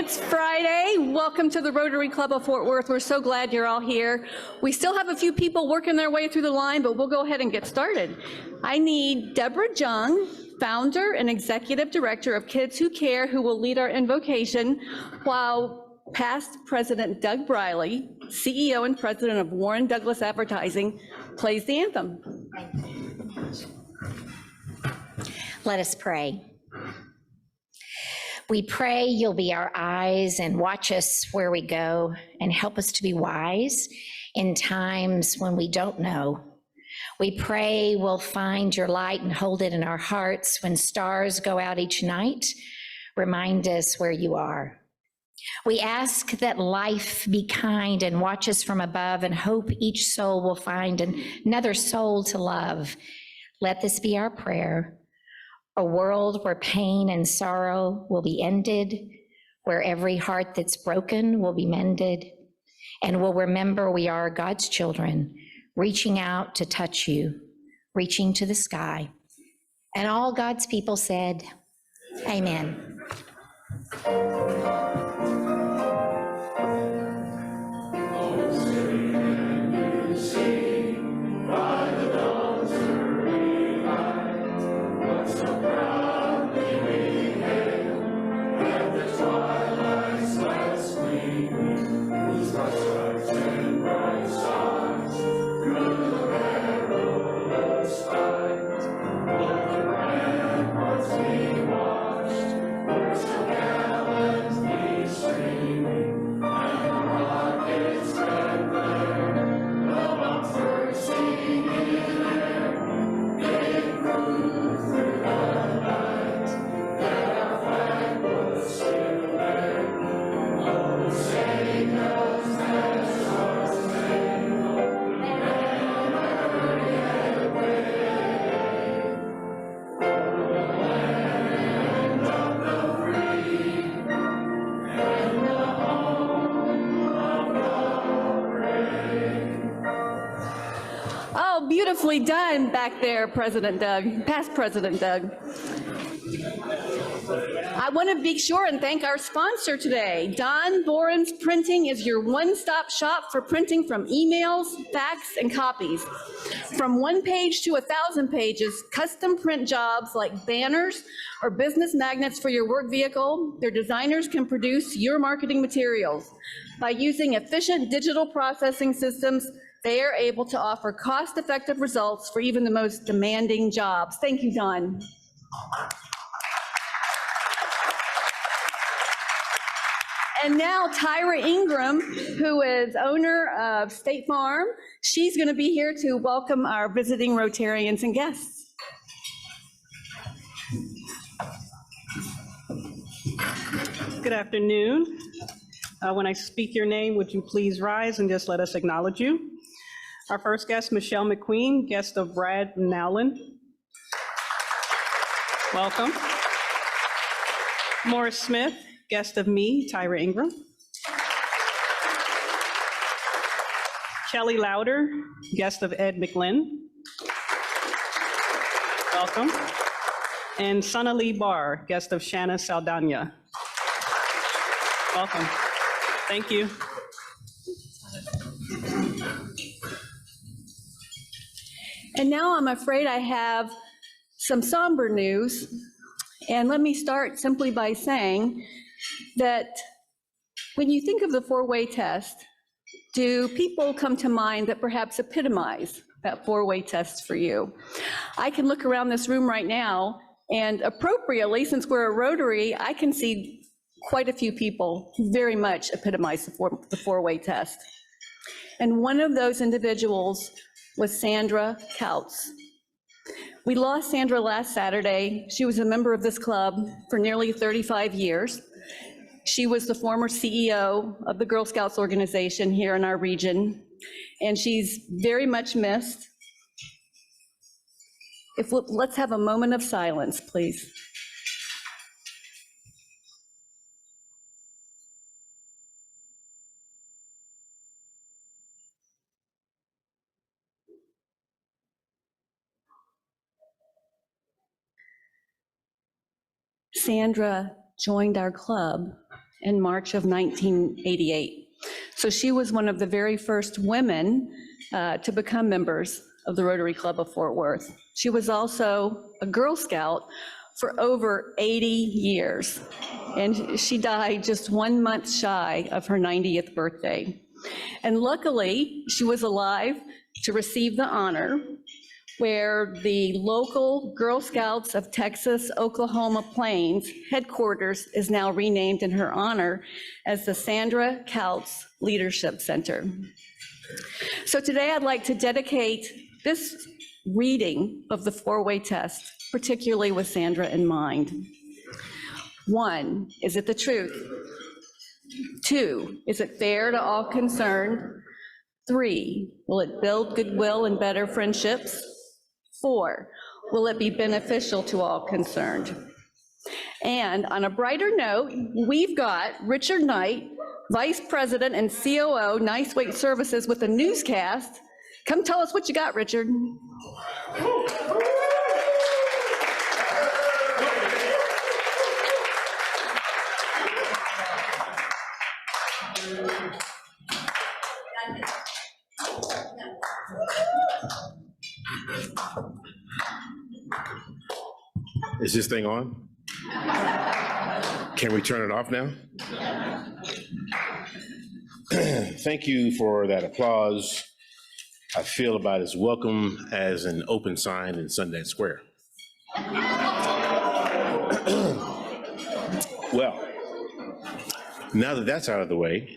It's Friday. Welcome to the Rotary Club of Fort Worth. We're so glad you're all here. We still have a few people working their way through the line, but we'll go ahead and get started. I need Deborah Jung, founder and executive director of Kids Who Care, who will lead our invocation, while past President Doug Briley, CEO and president of Warren Douglas Advertising, plays the anthem. Let us pray. We pray you'll be our eyes and watch us where we go and help us to be wise in times when we don't know. We pray we'll find your light and hold it in our hearts when stars go out each night. Remind us where you are. We ask that life be kind and watch us from above, and hope each soul will find another soul to love. Let this be our prayer. A world where pain and sorrow will be ended, where every heart that's broken will be mended, and we'll remember we are God's children, reaching out to touch you, reaching to the sky. And all God's people said, Amen. Beautifully done back there, President Doug, past President Doug. I want to be sure and thank our sponsor today. Don Boren's Printing is your one-stop shop for printing from emails, fax, and copies. From 1 page to 1,000 pages, custom print jobs like banners or business magnets for your work vehicle, their designers can produce your marketing materials. By using efficient digital processing systems, they are able to offer cost-effective results for even the most demanding jobs. Thank you, Don. And now Tyra Ingram, who is owner of State Farm, she's going to be here to welcome our visiting Rotarians and guests. Good afternoon. When I speak your name, would you please rise and just let us acknowledge you? Our first guest, Michelle McQueen, guest of Brad Nowlin. Welcome. Morris Smith, guest of me, Tyra Ingram. Kelly Louder, guest of Ed McLinn. Welcome. And Sonalee Barr, guest of Shanna Saldana. Welcome. Thank you. And now I'm afraid I have some somber news. And let me start simply by saying that when you think of the four-way test, do people come to mind that perhaps epitomize that four-way test for you? I can look around this room right now, and appropriately, since we're a Rotary, I can see quite a few people who very much epitomize the four-way test. And one of those individuals was Sandra Kautz. We lost Sandra last Saturday. She was a member of this club for nearly 35 years. She was the former CEO of the Girl Scouts organization here in our region, and she's very much missed. Let's have a moment of silence, please. Sandra joined our club in March of 1988. So she was one of the very first women to become members of the Rotary Club of Fort Worth. She was also a Girl Scout for over 80 years, and she died just 1 month shy of her 90th birthday. And luckily, she was alive to receive the honor, where the local Girl Scouts of Texas, Oklahoma Plains headquarters is now renamed in her honor as the Sandra Kautz Leadership Center. So today I'd like to dedicate this reading of the four-way test, particularly with Sandra in mind. 1, is it the truth? 2, is it fair to all concerned? 3, will it build goodwill and better friendships? 4, will it be beneficial to all concerned? And on a brighter note, we've got Richard Knight, Vice President and COO, Nice Weight Services, with a newscast. Come tell us what you got, Richard. Is this thing on? Can we turn it off now? Thank you for that applause. I feel about as welcome as an open sign in Sundance Square. Well, now that that's out of the way,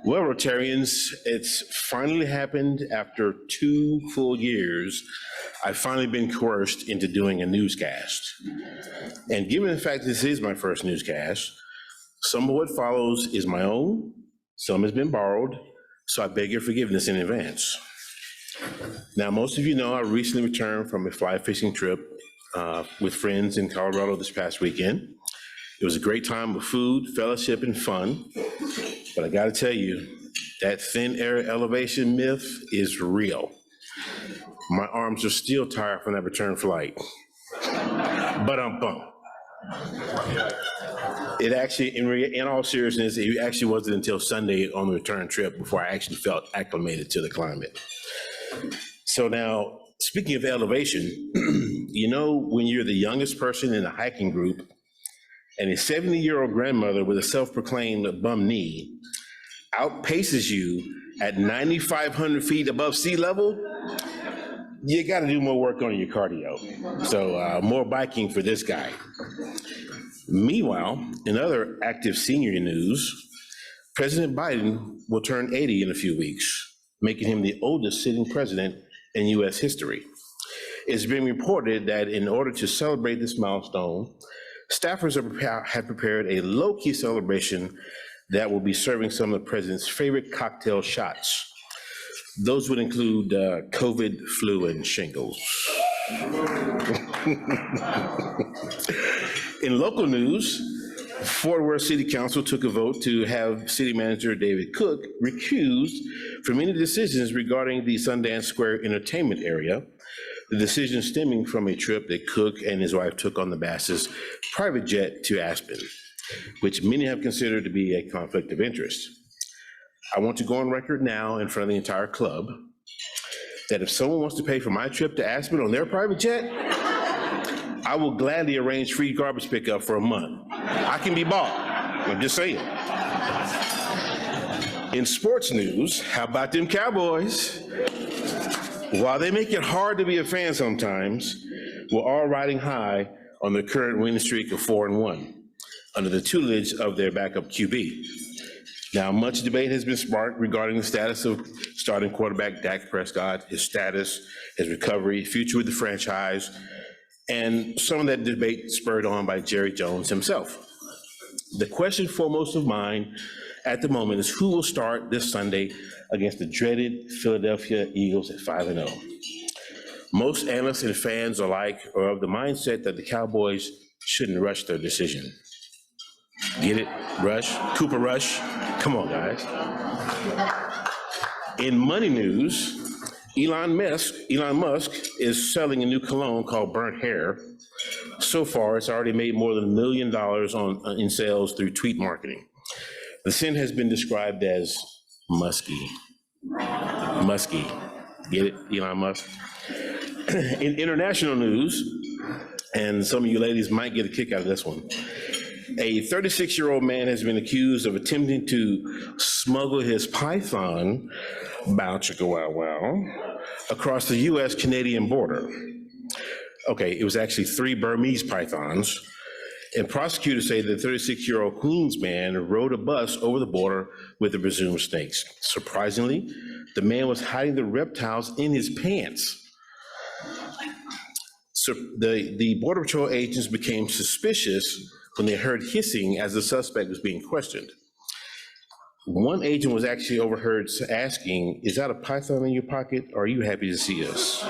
well, Rotarians, it's finally happened. After 2 full years, I've finally been coerced into doing a newscast. And given the fact this is my first newscast, some of what follows is my own, some has been borrowed, so I beg your forgiveness in advance. Now, most of you know I recently returned from a fly fishing trip with friends in Colorado this past weekend. It was a great time of food, fellowship, and fun. But I gotta tell you, that thin air elevation myth is real. My arms are still tired from that return flight. But it actually, in all seriousness, it actually wasn't until Sunday on the return trip before I actually felt acclimated to the climate. So now, speaking of elevation, you know, when you're the youngest person in a hiking group and a 70-year-old grandmother with a self-proclaimed bum knee outpaces you at 9,500 feet above sea level, you got to do more work on your cardio. So more biking for this guy. Meanwhile, in other active senior news, President Biden will turn 80 in a few weeks, making him the oldest sitting president in US history. It's been reported that in order to celebrate this milestone, staffers have prepared a low-key celebration that will be serving some of the president's favorite cocktail shots. Those would include COVID, flu, and shingles. In local news, Fort Worth City Council took a vote to have City Manager David Cook recused from any decisions regarding the Sundance Square entertainment area, the decision stemming from a trip that Cook and his wife took on the Bass's private jet to Aspen, which many have considered to be a conflict of interest. I want to go on record now in front of the entire club that if someone wants to pay for my trip to Aspen on their private jet, I will gladly arrange free garbage pickup for a month. I can be bought, I'm just saying. In sports news, how about them Cowboys? While they make it hard to be a fan sometimes, we're all riding high on the current winning streak of 4-1 under the tutelage of their backup QB. Now, much debate has been sparked regarding the status of starting quarterback Dak Prescott, his status, his recovery, future with the franchise, and some of that debate spurred on by Jerry Jones himself. The question foremost of mind at the moment is who will start this Sunday against the dreaded Philadelphia Eagles at 5-0. Most analysts and fans alike are of the mindset that the Cowboys shouldn't rush their decision. Get it? Rush? Cooper Rush? Come on, guys. In money news, Elon Musk is selling a new cologne called Burnt Hair So far, it's already made more than $1 million in sales through tweet marketing. The scent has been described as musky. Musky. Get it, Elon Musk? In international news, and some of you ladies might get a kick out of this one, a 36-year-old man has been accused of attempting to smuggle his python, bow chicka wow wow, across the US-Canadian border. Okay, it was actually 3 Burmese pythons, and prosecutors say the 36-year-old Queens man rode a bus over the border with the presumed snakes. Surprisingly, the man was hiding the reptiles in his pants. So the Border Patrol agents became suspicious when they heard hissing as the suspect was being questioned. One agent was actually overheard asking, "Is that a python in your pocket, or are you happy to see us?"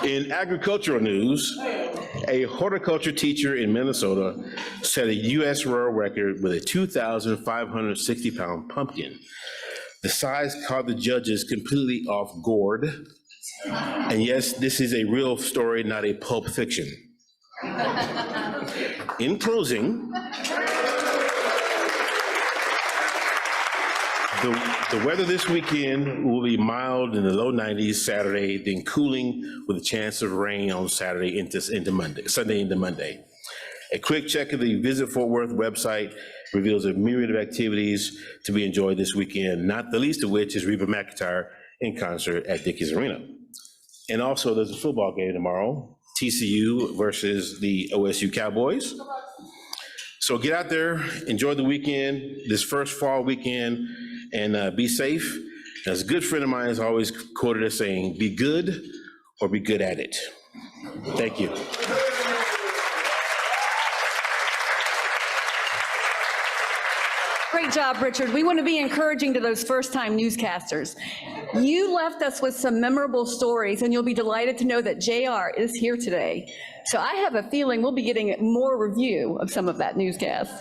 In agricultural news, a horticulture teacher in Minnesota set a U.S. world record with a 2,560-pound pumpkin. The size caught the judges completely off guard. And yes, this is a real story, not a pulp fiction. In closing, the weather this weekend will be mild in the low 90s Saturday, then cooling with a chance of rain on Saturday into Monday, Sunday into Monday. A quick check of the Visit Fort Worth website reveals a myriad of activities to be enjoyed this weekend, not the least of which is Reba McEntire in concert at Dickies Arena. And also, there's a football game tomorrow, TCU versus the OSU Cowboys. So get out there, enjoy the weekend, this first fall weekend, and be safe. As a good friend of mine has always quoted as saying, "Be good or be good at it." Thank you. Great job, Richard. We want to be encouraging to those first-time newscasters. You left us with some memorable stories, and you'll be delighted to know that JR is here today. So I have a feeling we'll be getting more review of some of that newscast.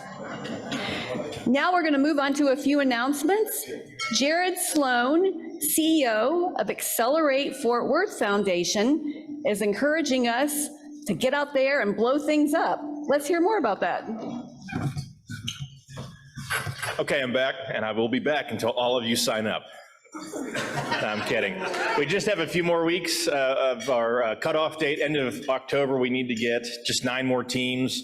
Now we're going to move on to a few announcements. Jared Sloan, CEO of Accelerate Fort Worth Foundation, is encouraging us to get out there and blow things up. Let's hear more about that. Okay, I'm back, and I will be back until all of you sign up. No, I'm kidding. We just have a few more weeks of our cutoff date, end of October. We need to get just 9 more teams.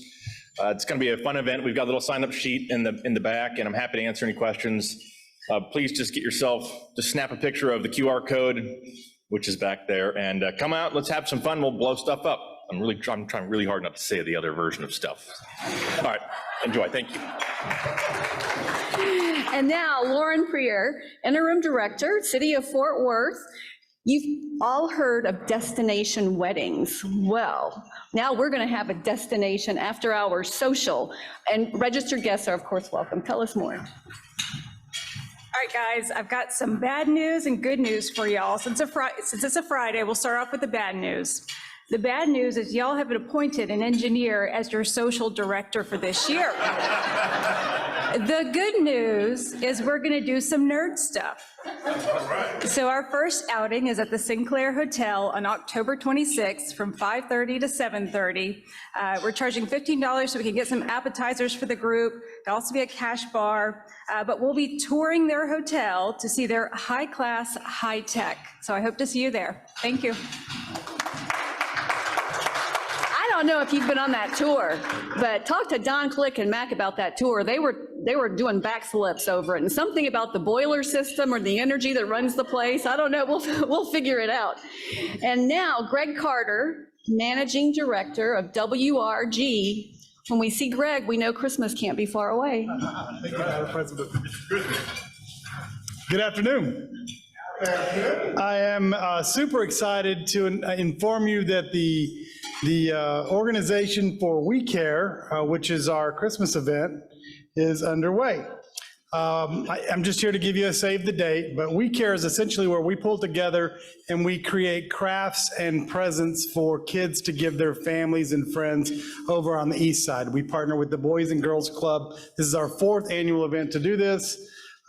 It's going to be a fun event. We've got a little sign-up sheet in the back, and I'm happy to answer any questions. Please just get yourself, just snap a picture of the QR code, which is back there, and come out. Let's have some fun. We'll blow stuff up. I'm trying really hard not to say the other version of stuff. All right, enjoy. Thank you. And now, Lauren Prier, Interim Director, City of Fort Worth. You've all heard of destination weddings. Well, now we're going to have a destination after-hours social, and registered guests are, of course, welcome. Tell us more. All right, guys, I've got some bad news and good news for y'all. Since it's a Friday, we'll start off with the bad news. The bad news is y'all have appointed an engineer as your social director for this year. The good news is we're going to do some nerd stuff. So our first outing is at the Sinclair Hotel on October 26th from 5:30 to 7:30. We're charging $15 so we can get some appetizers for the group. There'll also be a cash bar, but we'll be touring their hotel to see their high-class, high-tech. So I hope to see you there. Thank you. I don't know if you've been on that tour, but talk to Don Click and Mac about that tour. They were doing backflips over it, and something about the boiler system or the energy that runs the place. I don't know. We'll figure it out. And now, Greg Carter, Managing Director of WRG. When we see Greg, we know Christmas can't be far away. Thank you, Madam President. Good afternoon. I am super excited to inform you that the organization for We Care, which is our Christmas event, is underway. I'm just here to give you a save the date, but We Care is essentially where we pull together and we create crafts and presents for kids to give their families and friends over on the east side. We partner with the Boys and Girls Club. This is our 4th annual event to do this.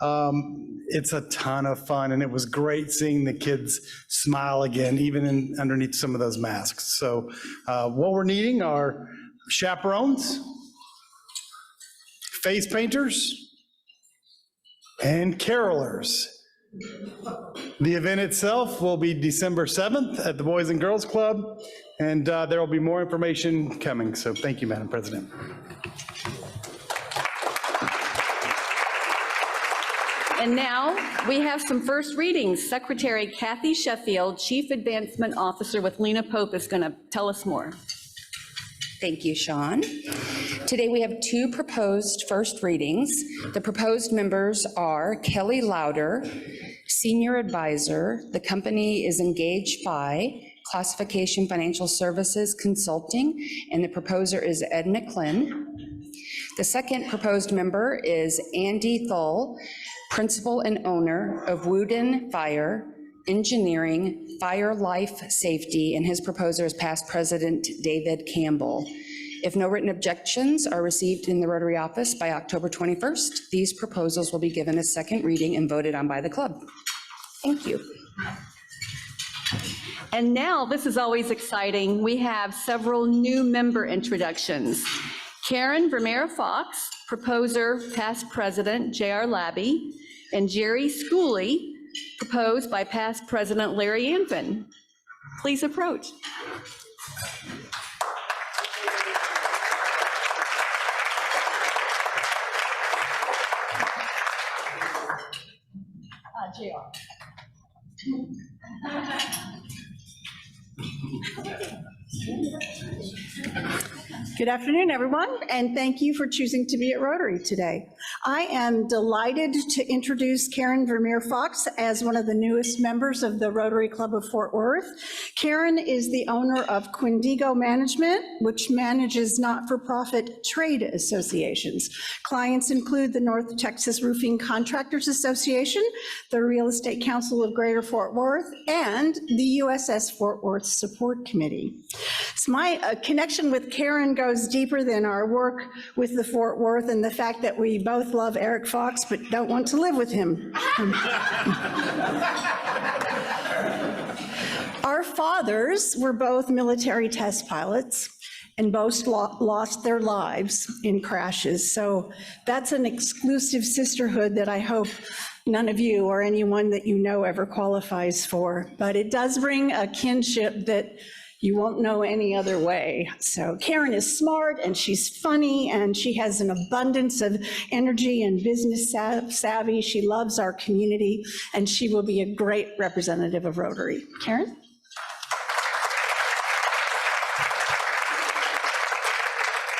It's a ton of fun, and it was great seeing the kids smile again, even underneath some of those masks. So what we're needing are chaperones, face painters, and carolers. The event itself will be December 7th at the Boys and Girls Club, and there will be more information coming. So thank you, Madam President. And now we have some first readings. Secretary Kathy Sheffield, Chief Advancement Officer with Lena Pope, is going to tell us more. Thank you, Sean. Today we have two proposed first readings. The proposed members are Kelly Lauder, Senior Advisor. The company is Engage Phi, Classification Financial Services Consulting, and the proposer is Ed McClin. The second proposed member is Andy Thull, Principal and Owner of Woodin Fire Engineering, Fire Life Safety, and his proposer is past President David Campbell. If no written objections are received in the Rotary office by October 21st, these proposals will be given a second reading and voted on by the club. Thank you. And now, this is always exciting, we have several new member introductions. Karen Vermeer-Fox, proposer, past President J.R. Labby, and Jerry Schooley, proposed by past President Larry Anfin. Please approach. JR. Good afternoon, everyone, and thank you for choosing to be at Rotary today. I am delighted to introduce Karen Vermeer-Fox as one of the newest members of the Rotary Club of Fort Worth. Karen is the owner of Quindigo Management, which manages not-for-profit trade associations. Clients include the North Texas Roofing Contractors Association, the Real Estate Council of Greater Fort Worth, and the USS Fort Worth Support Committee. So my connection with Karen goes deeper than our work with the Fort Worth and the fact that we both love Eric Fox but don't want to live with him. Our fathers were both military test pilots and both lost their lives in crashes. So that's an exclusive sisterhood that I hope none of you or anyone that you know ever qualifies for. But it does bring a kinship that you won't know any other way. So Karen is smart and she's funny and she has an abundance of energy and business savvy. She loves our community and she will be a great representative of Rotary. Karen?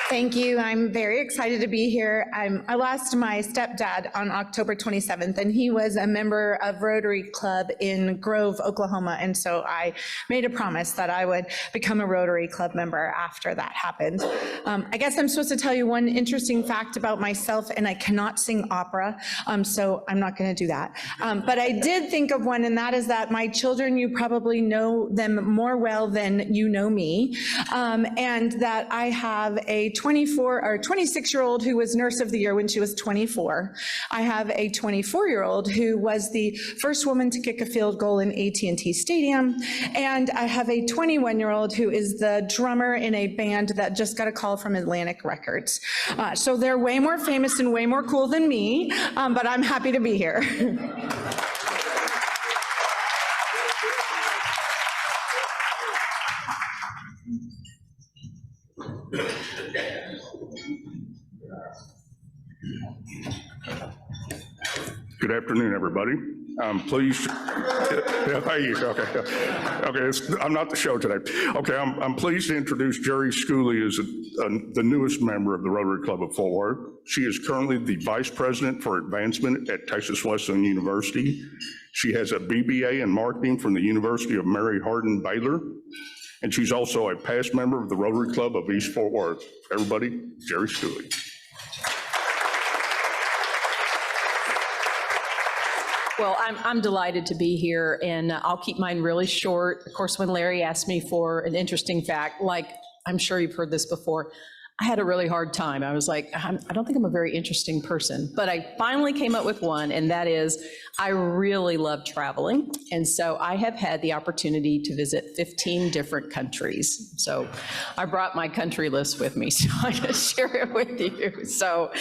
Thank you. I'm very excited to be here. I lost my stepdad on October 27th, and he was a member of Rotary Club in Grove, Oklahoma, and so I made a promise that I would become a Rotary Club member after that happened. I guess I'm supposed to tell you one interesting fact about myself, and I cannot sing opera, so I'm not going to do that. But I did think of one, and that is that my children, you probably know them more well than you know me, and that I have a 26-year-old who was Nurse of the Year when she was 24. I have a 24-year-old who was the first woman to kick a field goal in AT&T Stadium, and I have a 21-year-old who is the drummer in a band that just got a call from Atlantic Records. So they're way more famous and way more cool than me, but I'm happy to be here. Good afternoon, everybody. I'm pleased. Yeah, thank you. Okay. I'm not the show today. Okay, I'm pleased to introduce Jerry Schooley as the newest member of the Rotary Club of Fort Worth. She is currently the Vice President for Advancement at Texas Wesleyan University. She has a BBA in Marketing from the University of Mary Hardin Baylor, and she's also a past member of the Rotary Club of East Fort Worth. Everybody, Jerry Schooley. Well, I'm delighted to be here, and I'll keep mine really short. Of course, when Larry asked me for an interesting fact, like I'm sure you've heard this before, I had a really hard time. I was like, I don't think I'm a very interesting person, but I finally came up with one, and that is I really love traveling. And so I have had the opportunity to visit 15 different countries. So I brought my country list with me so I can share it with you. So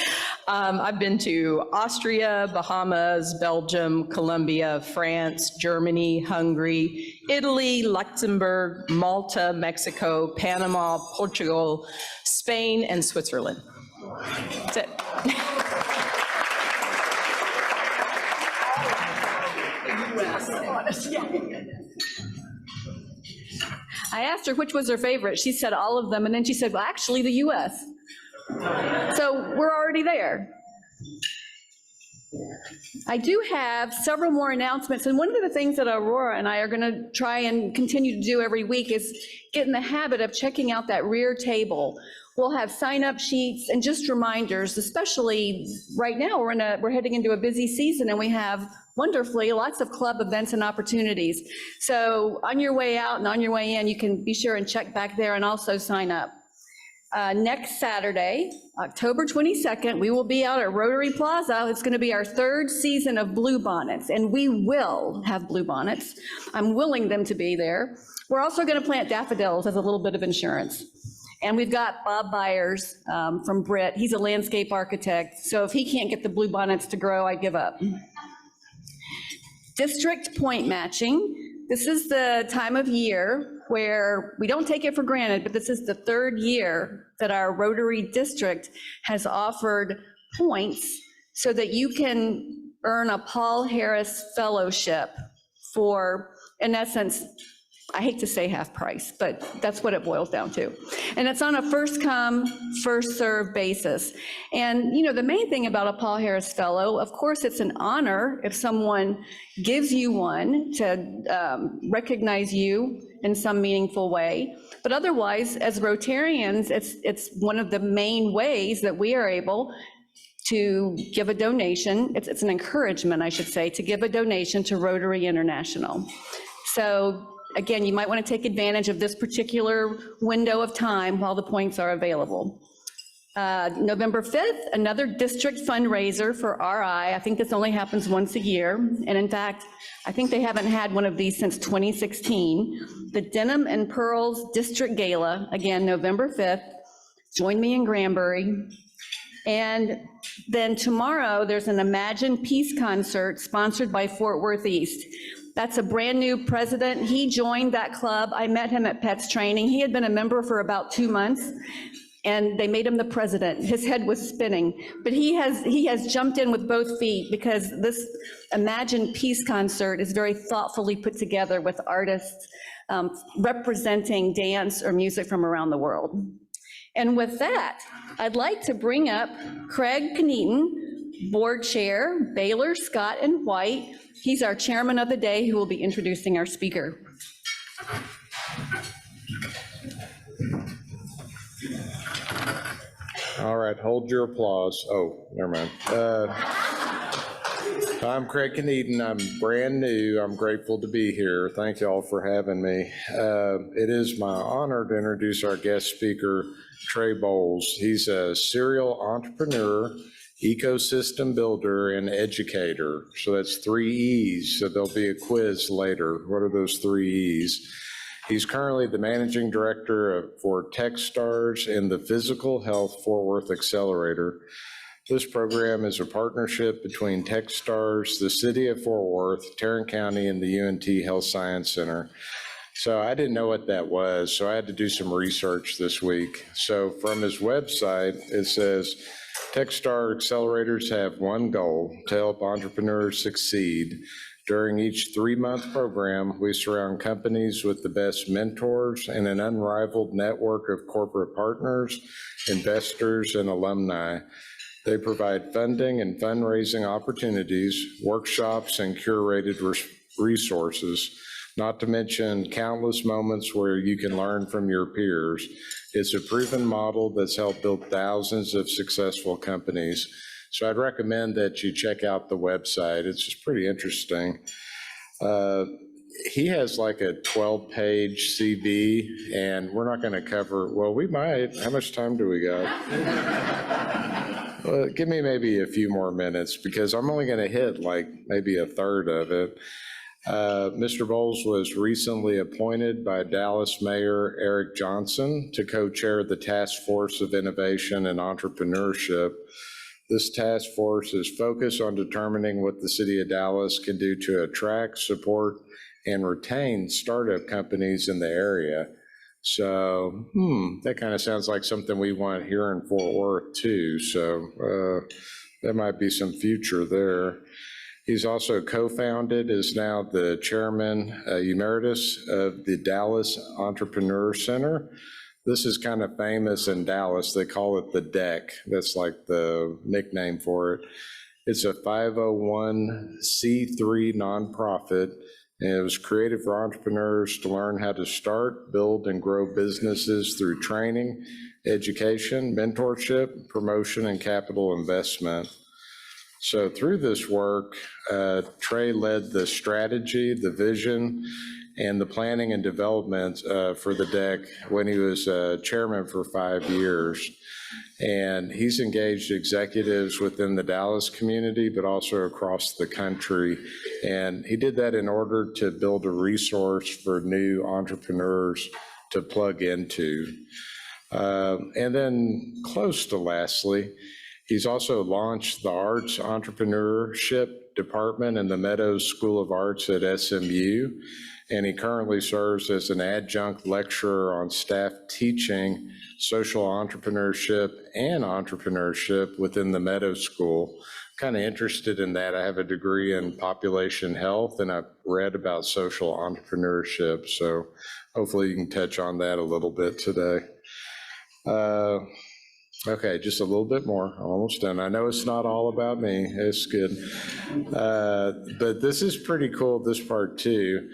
I've been to Austria, Bahamas, Belgium, Colombia, France, Germany, Hungary, Italy, Luxembourg, Malta, Mexico, Panama, Portugal, Spain, and Switzerland. That's it. I asked her which was her favorite. She said all of them, and then she said, well, actually, the US. So we're already there. I do have several more announcements, and one of the things that Aurora and I are going to try and continue to do every week is get in the habit of checking out that rear table. We'll have sign-up sheets and just reminders, especially right now, we're heading into a busy season, and we have, wonderfully, lots of club events and opportunities. So on your way out and on your way in, you can be sure and check back there and also sign up. Next Saturday, October 22nd, we will be out at Rotary Plaza. It's going to be our third season of Bluebonnets, and we will have Bluebonnets. I'm willing them to be there. We're also going to plant daffodils as a little bit of insurance. And we've got Bob Byers from Britt. He's a landscape architect, so if he can't get the Bluebonnets to grow, I give up. District point matching. This is the time of year where we don't take it for granted, but this is the third year that our Rotary district has offered points so that you can earn a Paul Harris Fellowship for, in essence, I hate to say half price, but that's what it boils down to. And it's on a first come, first served basis. And you know, the main thing about a Paul Harris Fellow, of course, it's an honor if someone gives you one to recognize you in some meaningful way. But otherwise, as Rotarians, it's one of the main ways that we are able to give a donation. It's an encouragement, I should say, to give a donation to Rotary International. So again, you might want to take advantage of this particular window of time while the points are available. November 5th, another district fundraiser for RI. I think this only happens once a year. And in fact, I think they haven't had one of these since 2016. The Denim and Pearls District Gala, again, November 5th. Join me in Granbury. And then tomorrow, there's an Imagine Peace concert sponsored by Fort Worth East. That's a brand new president. He joined that club. I met him at PETS training. He had been a member for about 2 months, and they made him the president. His head was spinning, but he has jumped in with both feet because this Imagine Peace concert is very thoughtfully put together with artists representing dance or music from around the world. And with that, I'd like to bring up Craig Kneaton, board chair, Baylor, Scott, and White. He's our chairman of the day who will be introducing our speaker. All right, hold your applause. Oh, never mind. I'm Craig Kneaton. I'm brand new. I'm grateful to be here. Thank you all for having me. It is my honor to introduce our guest speaker, Trey Bowles. He's a serial entrepreneur, ecosystem builder, and educator. So that's 3 E's. So there'll be a quiz later. What are those 3 E's? He's currently the managing director for Techstars and the Physical Health Fort Worth Accelerator. This program is a partnership between Techstars, the city of Fort Worth, Tarrant County, and the UNT Health Science Center. So I didn't know what that was, so I had to do some research this week. So from his website, it says, Techstar Accelerators have one goal: to help entrepreneurs succeed. During each 3-month program, we surround companies with the best mentors and an unrivaled network of corporate partners, investors, and alumni. They provide funding and fundraising opportunities, workshops, and curated resources, not to mention countless moments where you can learn from your peers. It's a proven model that's helped build thousands of successful companies. So I'd recommend that you check out the website. It's just pretty interesting. he has like a 12-page CV, and we're not going to cover, well, we might. How much time do we got? Well, give me maybe a few more minutes, because I'm only going to hit like maybe a third of it. Mr. Bowles was recently appointed by Dallas Mayor Eric Johnson to co-chair the Task Force of Innovation and Entrepreneurship. This task force is focused on determining what the city of Dallas can do to attract, support, and retain startup companies in the area. So, that kind of sounds like something we want here in Fort Worth too. So there might be some future there. He's also co-founded, is now the chairman emeritus of the Dallas Entrepreneur Center. This is kind of famous in Dallas. They call it the DEC. That's like the nickname for it. It's a 501c3 nonprofit, and it was created for entrepreneurs to learn how to start, build, and grow businesses through training, education, mentorship, promotion, and capital investment. So through this work, Trey led the strategy, the vision, and the planning and development for the DEC when he was chairman for 5 years. And he's engaged executives within the Dallas community, but also across the country. And he did that in order to build a resource for new entrepreneurs to plug into. And then close to lastly, he's also launched the Arts Entrepreneurship Department in the Meadows School of Arts at SMU, and he currently serves as an adjunct lecturer on staff teaching social entrepreneurship and entrepreneurship within the Meadows School. Kind of interested in that. I have a degree in population health, and I've read about social entrepreneurship, so hopefully you can touch on that a little bit today. Okay, just a little bit more. I'm almost done. I know it's not all about me. It's good. But this is pretty cool, this part too.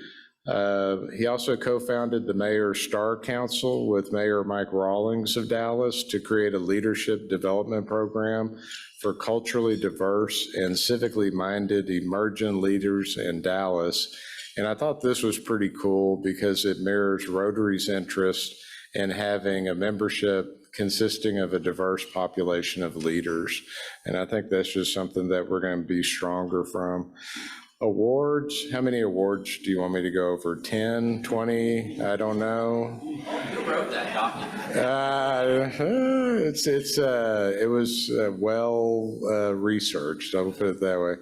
He also co-founded the Mayor's Star Council with Mayor Mike Rawlings of Dallas to create a leadership development program for culturally diverse and civically minded emerging leaders in Dallas. And I thought this was pretty cool because it mirrors Rotary's interest in having a membership consisting of a diverse population of leaders. And I think that's just something that we're going to be stronger from. Awards, how many awards do you want me to go over? 10, 20, I don't know. Who wrote that document? It was well researched, I'll put it that way.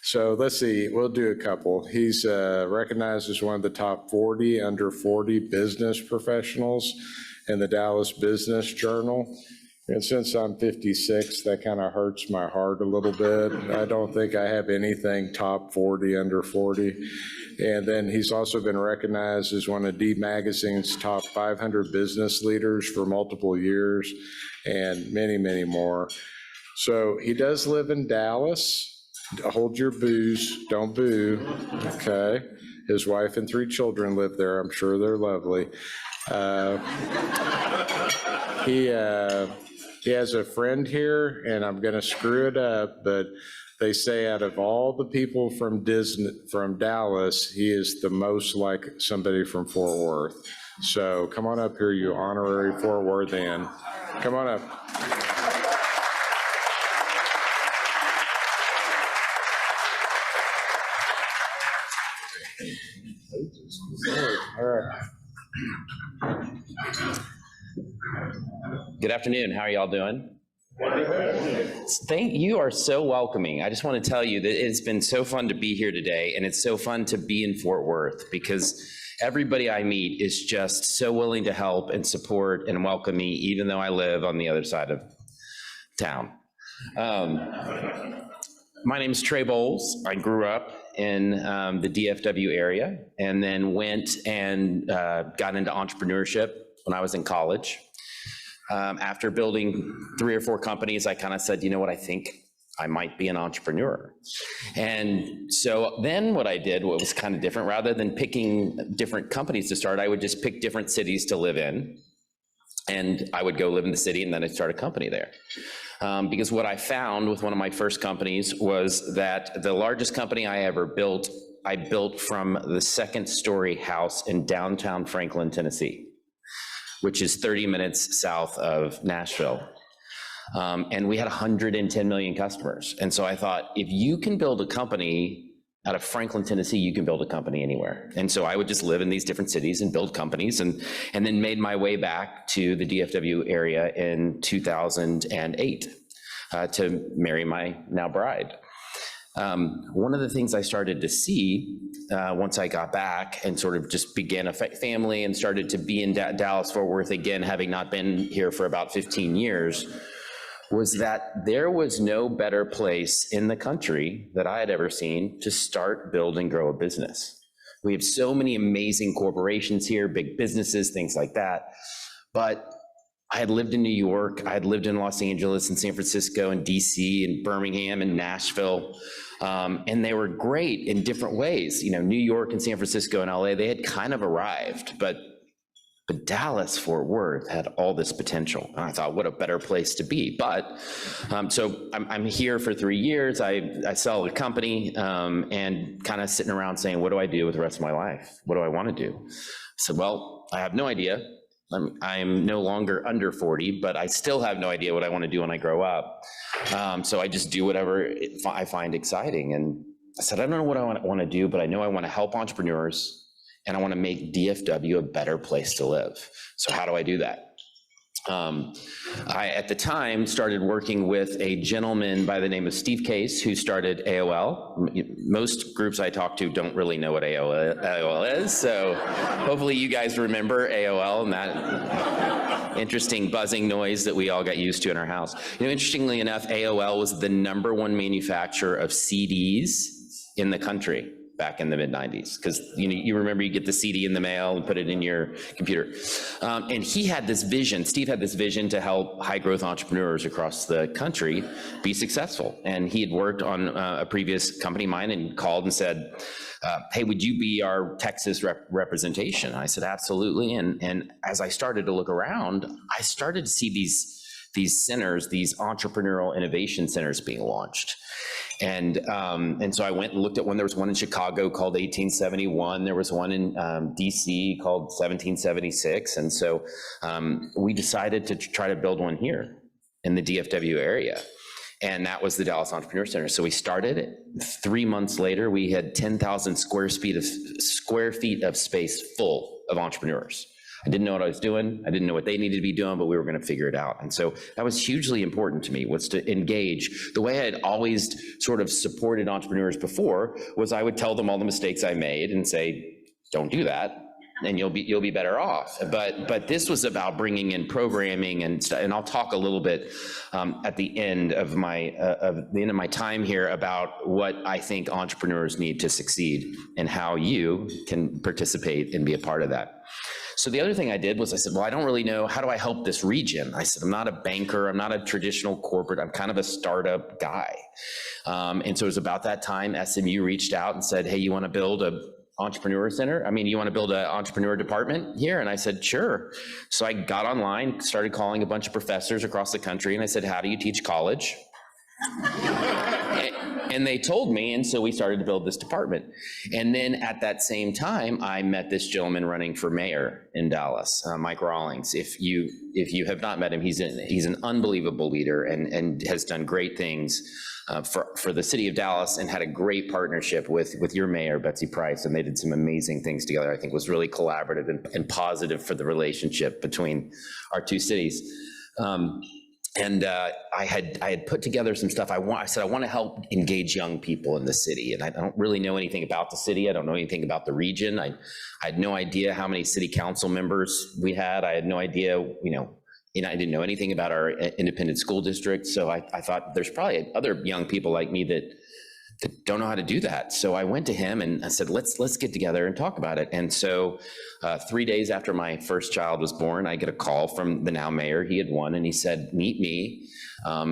So let's see, we'll do a couple. He's recognized as one of the top 40 under 40 business professionals in the Dallas Business Journal. And since I'm 56, that kind of hurts my heart a little bit. I don't think I have anything top 40, under 40. And then he's also been recognized as one of Deep Magazine's top 500 business leaders for multiple years, and many, many more. So he does live in Dallas. Hold your boos, don't boo, okay? His wife and 3 children live there. I'm sure they're lovely. He has a friend here, and I'm going to screw it up, but they say out of all the people from Dallas, he is the most like somebody from Fort Worth. So come on up here, you honorary Fort Worthian. Come on up. All right. Good afternoon. How are y'all doing? You are so welcoming. I just want to tell you that it's been so fun to be here today, and it's so fun to be in Fort Worth because everybody I meet is just so willing to help and support and welcome me, even though I live on the other side of town. My name is Trey Bowles. I grew up in the DFW area and then went and got into entrepreneurship when I was in college. After building 3 or 4 companies, I kind of said, you know what, I think I might be an entrepreneur. And so then what I did was kind of different. Rather than picking different companies to start, I would just pick different cities to live in. And I would go live in the city and then I'd start a company there. Because what I found with one of my first companies was that the largest company I ever built I built from the second-story house in downtown Franklin, Tennessee, which is 30 minutes south of Nashville. And we had 110 million customers. And so I thought, if you can build a company out of Franklin, Tennessee, you can build a company anywhere. And so I would just live in these different cities and build companies, and then made my way back to the DFW area in 2008 to marry my now bride. One of the things I started to see once I got back and sort of just began a family and started to be in Dallas-Fort Worth again, having not been here for about 15 years, was that there was no better place in the country that I had ever seen to start, build, and grow a business. We have so many amazing corporations here, big businesses, things like that. But I had lived in New York, I had lived in Los Angeles and San Francisco and DC and Birmingham and Nashville, and they were great in different ways. You know, New York and San Francisco and LA, they had kind of arrived, but Dallas-Fort Worth had all this potential. And I thought, what a better place to be. But, so I'm here for 3 years. I sell a company and kind of sitting around saying, what do I do with the rest of my life? What do I want to do? I said, well, I have no idea. I'm no longer under 40, but I still have no idea what I want to do when I grow up. So I just do whatever I find exciting. And I said, I don't know what I want to do, but I know I want to help entrepreneurs, and I want to make DFW a better place to live. So how do I do that? I, at the time, started working with a gentleman by the name of Steve Case, who started AOL. Most groups I talk to don't really know what AOL is, so hopefully you guys remember AOL and that interesting buzzing noise that we all got used to in our house. You know, interestingly enough, AOL was the #1 manufacturer of CDs in the country back in the mid-90s, because you remember you get the CD in the mail and put it in your computer. And he had this vision, Steve had this vision to help high-growth entrepreneurs across the country be successful. And he had worked on a previous company of mine and called and said, hey, would you be our Texas representation? I said, absolutely. And as I started to look around, I started to see these centers, these entrepreneurial innovation centers being launched. And so I went and looked at one. There was one in Chicago called 1871. There was one in DC called 1776. And so we decided to try to build one here in the DFW area. And that was the Dallas Entrepreneur Center. So we started it. 3 months later, we had 10,000 square feet of space full of entrepreneurs. I didn't know what I was doing. I didn't know what they needed to be doing, but we were going to figure it out. And so that was hugely important to me, was to engage. The way I had always sort of supported entrepreneurs before was I would tell them all the mistakes I made and say, don't do that, and you'll be better off. But this was about bringing in programming and I'll talk a little bit at the end of my time here about what I think entrepreneurs need to succeed and how you can participate and be a part of that. So the other thing I did was I said, well, I don't really know, how do I help this region? I said, I'm not a banker, I'm not a traditional corporate, I'm kind of a startup guy. And so it was about that time SMU reached out and said, hey, you want to build a entrepreneur center? I mean, you want to build an entrepreneur department here? And I said, sure. So I got online, started calling a bunch of professors across the country, and I said, how do you teach college? And they told me, and so we started to build this department. And then at that same time, I met this gentleman running for mayor in Dallas, Mike Rawlings. If you have not met him, he's an unbelievable leader and has done great things for the city of Dallas, and had a great partnership with your mayor, Betsy Price, and they did some amazing things together. I think was really collaborative and positive for the relationship between our two cities. And I had put together some stuff. I said, I want to help engage young people in the city. And I don't really know anything about the city. I don't know anything about the region. I had no idea how many city council members we had. I had no idea, I didn't know anything about our independent school district. So I thought there's probably other young people like me that don't know how to do that. So I went to him and I said, let's get together and talk about it. And so 3 days after my first child was born, I get a call from the now mayor. He had won, and he said, meet me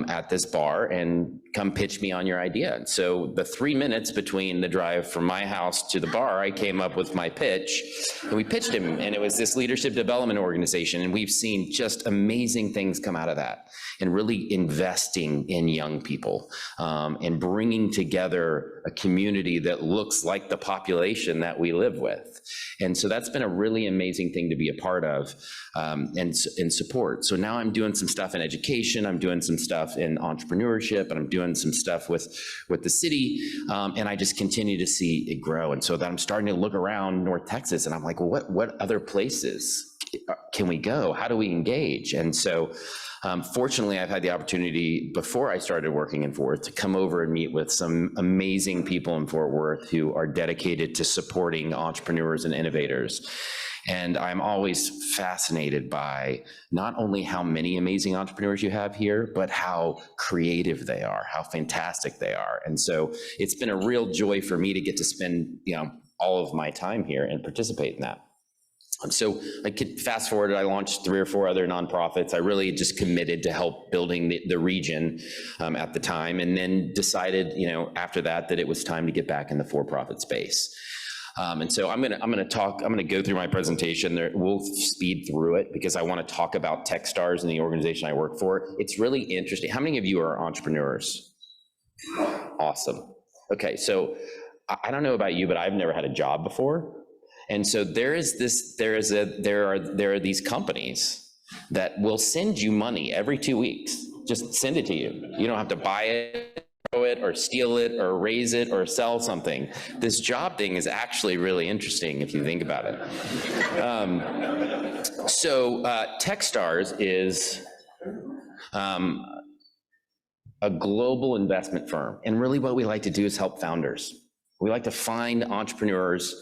at this bar and come pitch me on your idea. And so the 3 minutes between the drive from my house to the bar, I came up with my pitch, and we pitched him, and it was this leadership development organization. And we've seen just amazing things come out of that, and really investing in young people and bringing together together a community that looks like the population that we live with. And so that's been a really amazing thing to be a part of and support. So now I'm doing some stuff in education, I'm doing some stuff in entrepreneurship, and I'm doing some stuff with the city, and I just continue to see it grow. And so that I'm starting to look around North Texas, and I'm like, well, what other places can we go? How do we engage? And so fortunately, I've had the opportunity before I started working in Fort Worth to come over and meet with some amazing people in Fort Worth who are dedicated to supporting entrepreneurs and innovators. And I'm always fascinated by not only how many amazing entrepreneurs you have here, but how creative they are, how fantastic they are. And so it's been a real joy for me to get to spend, all of my time here and participate in that. So I could fast forward, I launched 3 or 4 other nonprofits. I really just committed to help building the region at the time, and then decided, after that it was time to get back in the for-profit space. And so I'm gonna go through my presentation. We'll speed through it because I want to talk about Techstars and the organization I work for. It's really interesting. How many of you are entrepreneurs? Awesome. Okay, so I don't know about you, but I've never had a job before. And so there are these companies that will send you money every 2 weeks. Just send it to you. You don't have to buy it, throw it, or steal it, or raise it, or sell something. This job thing is actually really interesting if you think about it. Techstars is a global investment firm. And really what we like to do is help founders. We like to find entrepreneurs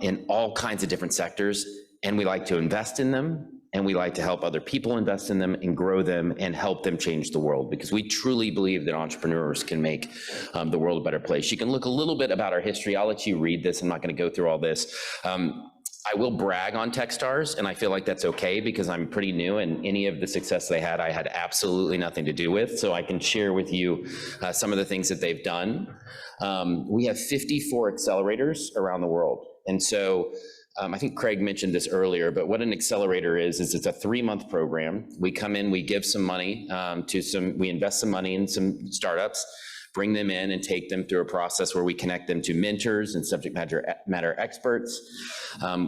in all kinds of different sectors, and we like to invest in them, and we like to help other people invest in them and grow them and help them change the world, because we truly believe that entrepreneurs can make the world a better place. You can look a little bit about our history. I'll let you read this. I'm not going to go through all this. I will brag on Techstars, and I feel like that's okay because I'm pretty new, and any of the success they had, I had absolutely nothing to do with. So I can share with you some of the things that they've done. We have 54 accelerators around the world. And so I think Craig mentioned this earlier, but what an accelerator is it's a 3-month program. We come in, we give some money we invest some money in some startups, bring them in and take them through a process where we connect them to mentors and subject matter experts.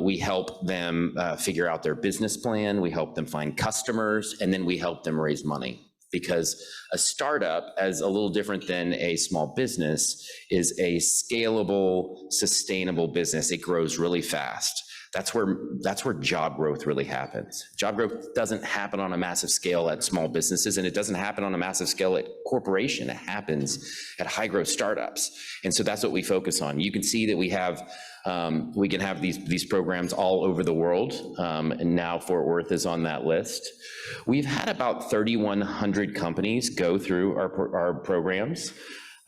We help them figure out their business plan. We help them find customers, and then we help them raise money. Because a startup, as a little different than a small business, is a scalable, sustainable business. It grows really fast. That's where job growth really happens. Job growth doesn't happen on a massive scale at small businesses, and it doesn't happen on a massive scale at corporation. It happens at high growth startups. And so that's what we focus on. You can see that we can have these programs all over the world, and now Fort Worth is on that list. We've had about 3,100 companies go through our programs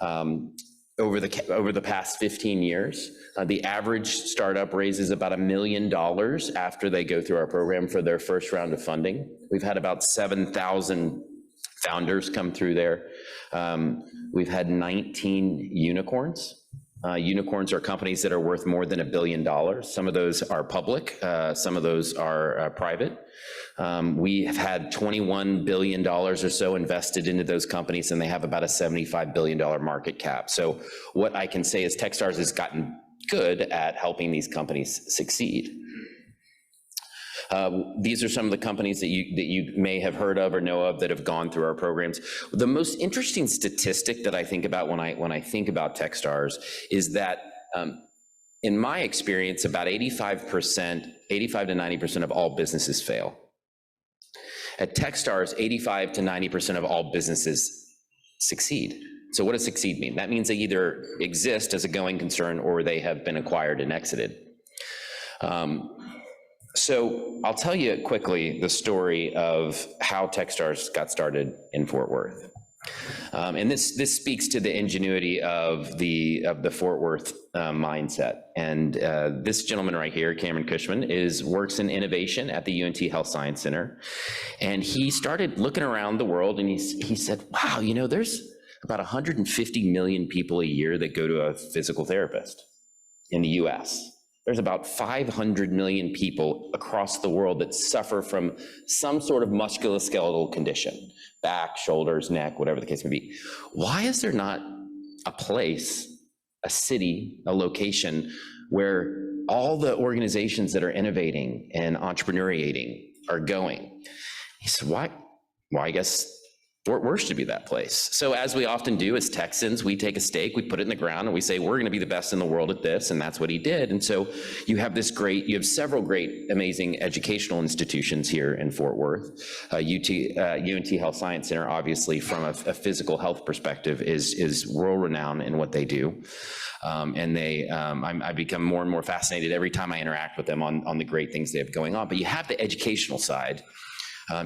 over the past 15 years. The average startup raises about $1 million after they go through our program for their first round of funding. We've had about 7,000 founders come through there. We've had 19 unicorns. Unicorns are companies that are worth more than $1 billion. Some of those are public, some of those are private. We have had $21 billion or so invested into those companies, and they have about a $75 billion market cap. So what I can say is Techstars has gotten good at helping these companies succeed. These are some of the companies that you may have heard of or know of that have gone through our programs. The most interesting statistic that I think about when I think about Techstars is that in my experience, about 85 to 90% of all businesses fail. At Techstars, 85 to 90% of all businesses succeed. So what does succeed mean? That means they either exist as a going concern or they have been acquired and exited. So I'll tell you quickly the story of how Techstars got started in Fort Worth. And this speaks to the ingenuity of the Fort Worth mindset. And this gentleman right here, Cameron Cushman, works in innovation at the UNT Health Science Center. And he started looking around the world, and he said, wow, there's about 150 million people a year that go to a physical therapist in the US. There's about 500 million people across the world that suffer from some sort of musculoskeletal condition, back, shoulders, neck, whatever the case may be. Why is there not a place, a city, a location where all the organizations that are innovating and entrepreneuriating are going. He said, why? Well, I guess Fort Worth should be that place. So as we often do as Texans, we take a stake, we put it in the ground, and we say, we're gonna be the best in the world at this, and that's what he did. And so you have several great, amazing educational institutions here in Fort Worth. UNT Health Science Center, obviously, from a physical health perspective, is world-renowned in what they do. I become more and more fascinated every time I interact with them on the great things they have going on. But you have the educational side.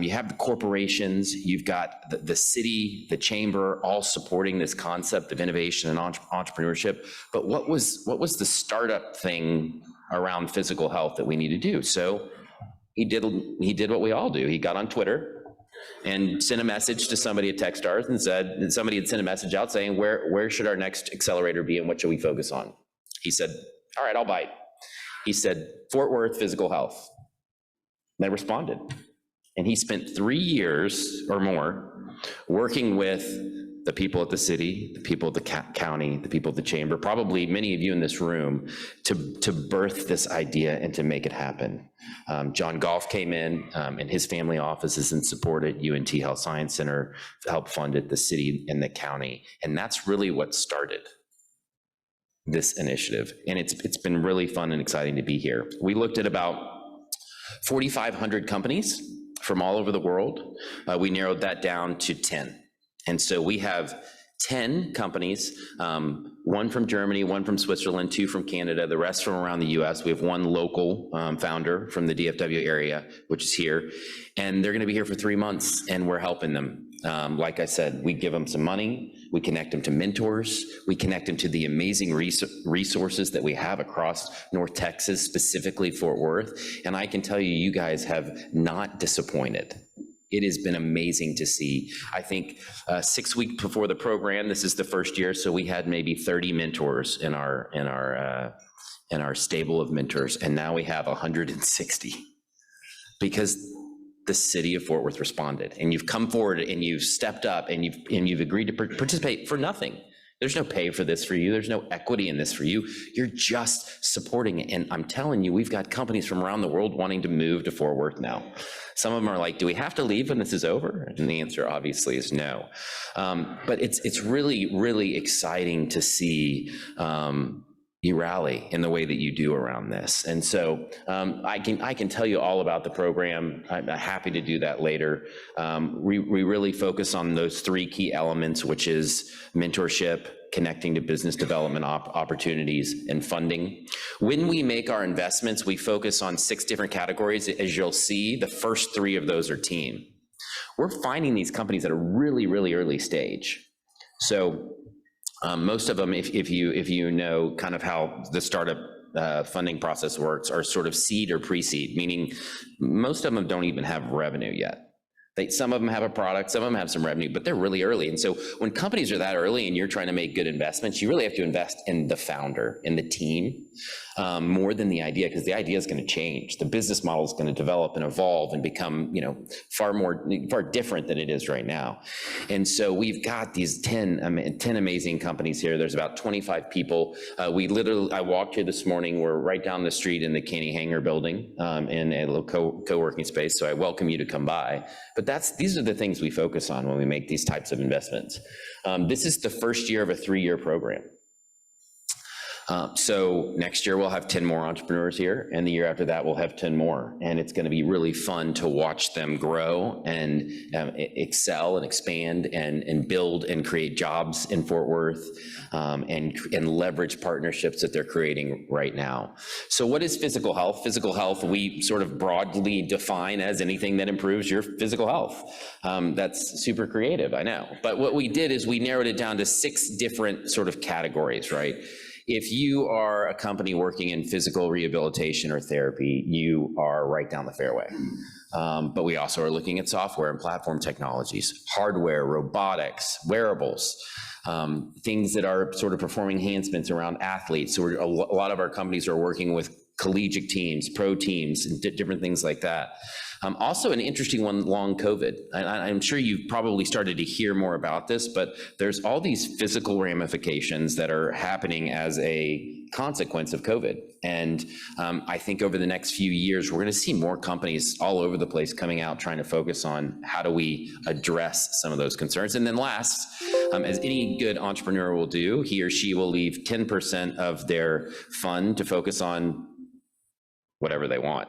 You have the corporations, you've got the city, the chamber, all supporting this concept of innovation and entrepreneurship. But what was the startup thing around physical health that we need to do? So he did what we all do. He got on Twitter and sent a message to somebody at Techstars and somebody had sent a message out saying, where should our next accelerator be and what should we focus on? He said, all right, I'll bite. He said, Fort Worth Physical Health. And they responded. And he spent 3 years or more working with the people at the city, the people at the county, the people at the chamber, probably many of you in this room, to birth this idea and to make it happen. John Goff came in, and his family offices and supported UNT Health Science Center, helped fund it, the city and the county. And that's really what started this initiative. And it's been really fun and exciting to be here. We looked at about 4,500 companies from all over the world. We narrowed that down to 10. And so we have 10 companies, one from Germany, one from Switzerland, 2 from Canada, the rest from around the US. We have 1 local founder from the DFW area, which is here. And they're gonna be here for 3 months and we're helping them. Like I said, we give them some money, we connect them to mentors, we connect them to the amazing resources that we have across North Texas, specifically Fort Worth. And I can tell you, you guys have not disappointed. It has been amazing to see. I think 6 weeks before the program, this is the first year, so we had maybe 30 mentors in our stable of mentors, and now we have 160 because the city of Fort Worth responded, and you've come forward and you've stepped up and you've agreed to participate for nothing. There's no pay for this for you. There's no equity in this for you. You're just supporting it. And I'm telling you, we've got companies from around the world wanting to move to Fort Worth now. Some of them are like, do we have to leave when this is over? And the answer obviously is no. But it's really, really exciting to see you rally in the way that you do around this. And so I can tell you all about the program. I'm happy to do that later. We really focus on those 3 key elements, which is mentorship, connecting to business development opportunities, and funding. When we make our investments, we focus on 6 different categories. As you'll see, the first 3 of those are team. We're finding these companies at a really, really early stage. So most of them, if you know kind of how the startup funding process works, are sort of seed or pre-seed, meaning most of them don't even have revenue yet. Some of them have a product, some of them have some revenue, but they're really early. And so when companies are that early and you're trying to make good investments, you really have to invest in the founder, in the team, more than the idea, because the idea is going to change. The business model is going to develop and evolve and become, far different than it is right now. And so we've got these 10 amazing companies here. There's about 25 people. I walked here this morning. We're right down the street in the Caney Hangar building in a little co-working space. So I welcome you to come by. But these are the things we focus on when we make these types of investments. This is the first year of a 3-year program. So next year we'll have 10 more entrepreneurs here, and the year after that we'll have 10 more. And it's going to be really fun to watch them grow and excel and expand and build and create jobs in Fort Worth, and leverage partnerships that they're creating right now. So what is physical health? Physical health we sort of broadly define as anything that improves your physical health. That's super creative, I know. But what we did is we narrowed it down to 6 different sort of categories, right? If you are a company working in physical rehabilitation or therapy, you are right down the fairway. But we also are looking at software and platform technologies, hardware, robotics, wearables, things that are sort of performing enhancements around athletes. So a lot of our companies are working with collegiate teams, pro teams, and different things like that. Also an interesting one, long COVID. I'm sure you've probably started to hear more about this, but there's all these physical ramifications that are happening as a consequence of COVID. And I think over the next few years, we're going to see more companies all over the place coming out trying to focus on how do we address some of those concerns. And then last, as any good entrepreneur will do, he or she will leave 10% of their fund to focus on whatever they want.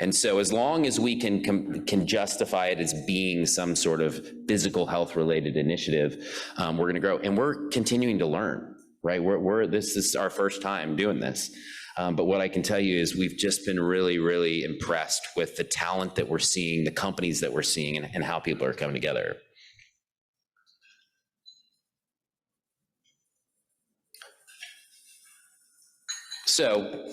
And so as long as we can justify it as being some sort of physical health related initiative, we're going to grow, and we're continuing to learn, right? This is our first time doing this. But what I can tell you is we've just been really, really impressed with the talent that we're seeing, the companies that we're seeing, and how people are coming together. So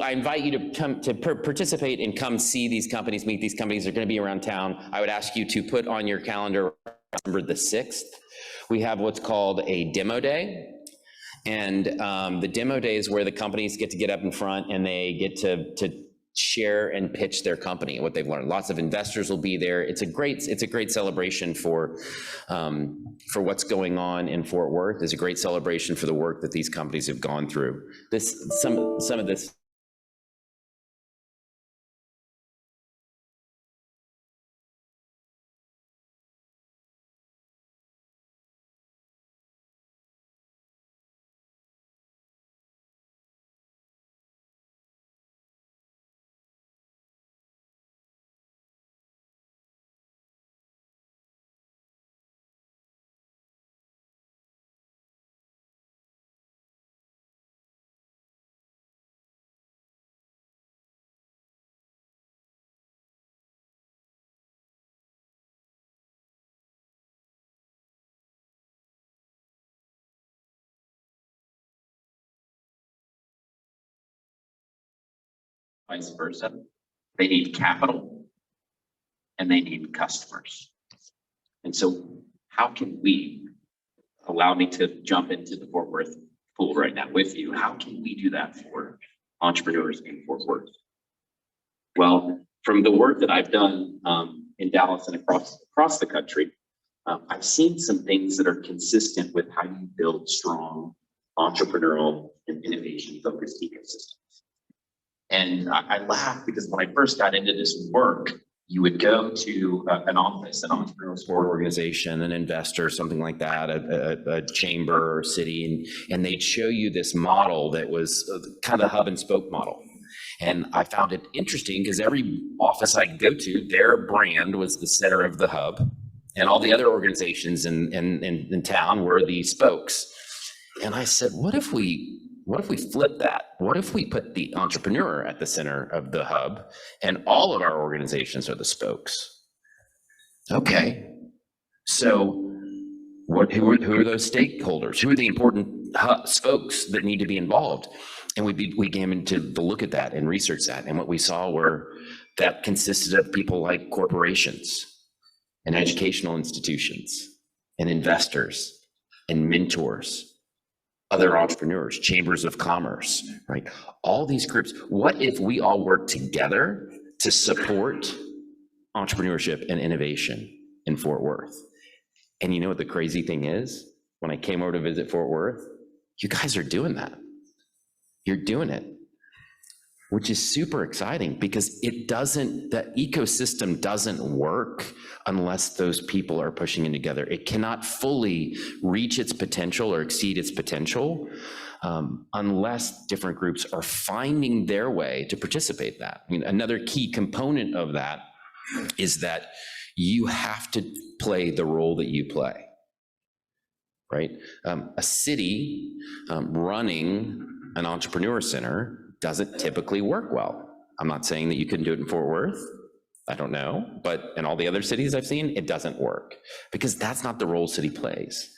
I invite you to come to participate and come see these companies, meet these companies. They're going to be around town. I would ask you to put on your calendar December the 6th. We have what's called a demo day. And the demo day is where the companies get up in front and they get to share and pitch their company, what they've learned. Lots of investors will be there. It's a great celebration for what's going on in Fort Worth. It's a great celebration for the work that these companies have gone through. Some of this. Vice versa. They need capital and they need customers. And so how can we, allow me to jump into the Fort Worth pool right now with you, how can we do that for entrepreneurs in Fort Worth? Well, from the work that I've done in Dallas and across the country, I've seen some things that are consistent with how you build strong entrepreneurial and innovation-focused ecosystems. And I laugh because when I first got into this work, you would go to an office, an entrepreneurial sport organization, an investor, something like that, a chamber or city, and they'd show you this model that was kind of the hub and spoke model. And I found it interesting because every office I could go to, their brand was the center of the hub, and all the other organizations in town were the spokes. And I said, what if we flip that? What if we put the entrepreneur at the center of the hub and all of our organizations are the spokes? Okay, so who are those stakeholders? Who are the important spokes that need to be involved? And we came to look at that and research that. And what we saw were that consisted of people like corporations and educational institutions and investors and mentors, other entrepreneurs, chambers of commerce, right? All these groups. What if we all work together to support entrepreneurship and innovation in Fort Worth? And you know what the crazy thing is? When I came over to visit Fort Worth, you guys are doing that. You're doing it, which is super exciting because the ecosystem doesn't work unless those people are pushing it together. It cannot fully reach its potential or exceed its potential unless different groups are finding their way to participate in that. I mean, another key component of that is that you have to play the role that you play, right? A city running an entrepreneur center doesn't typically work well. I'm not saying that you couldn't do it in Fort Worth. I don't know, but in all the other cities I've seen, it doesn't work because that's not the role city plays,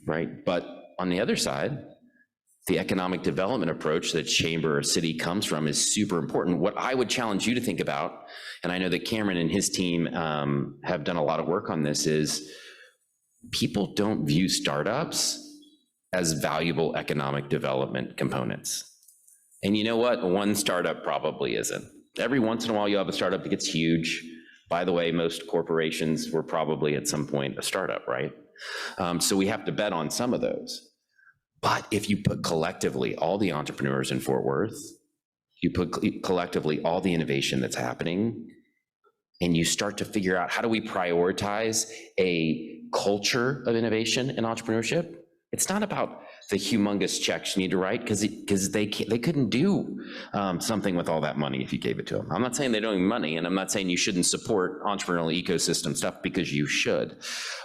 right? But on the other side, the economic development approach that chamber or city comes from is super important. What I would challenge you to think about, and I know that Cameron and his team have done a lot of work on this, is people don't view startups as valuable economic development components. And you know what? One startup probably isn't. Every once in a while, you have a startup that gets huge. By the way, most corporations were probably at some point a startup, right? So we have to bet on some of those. But if you put collectively all the entrepreneurs in Fort Worth, you put collectively all the innovation that's happening, and you start to figure out, how do we prioritize a culture of innovation and entrepreneurship? It's not about the humongous checks you need to write, because they couldn't do something with all that money if you gave it to them. I'm not saying they don't have money, and I'm not saying you shouldn't support entrepreneurial ecosystem stuff, because you should.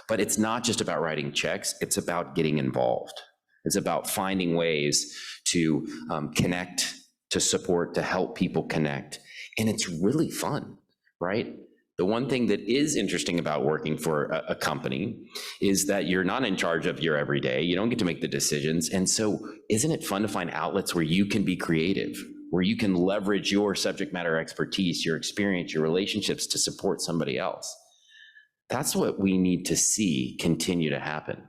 But it's not just about writing checks, it's about getting involved. It's about finding ways to connect, to support, to help people connect. And it's really fun, right? The one thing that is interesting about working for a company is that you're not in charge of your everyday. You don't get to make the decisions. And so isn't it fun to find outlets where you can be creative, where you can leverage your subject matter expertise, your experience, your relationships to support somebody else? That's what we need to see continue to happen.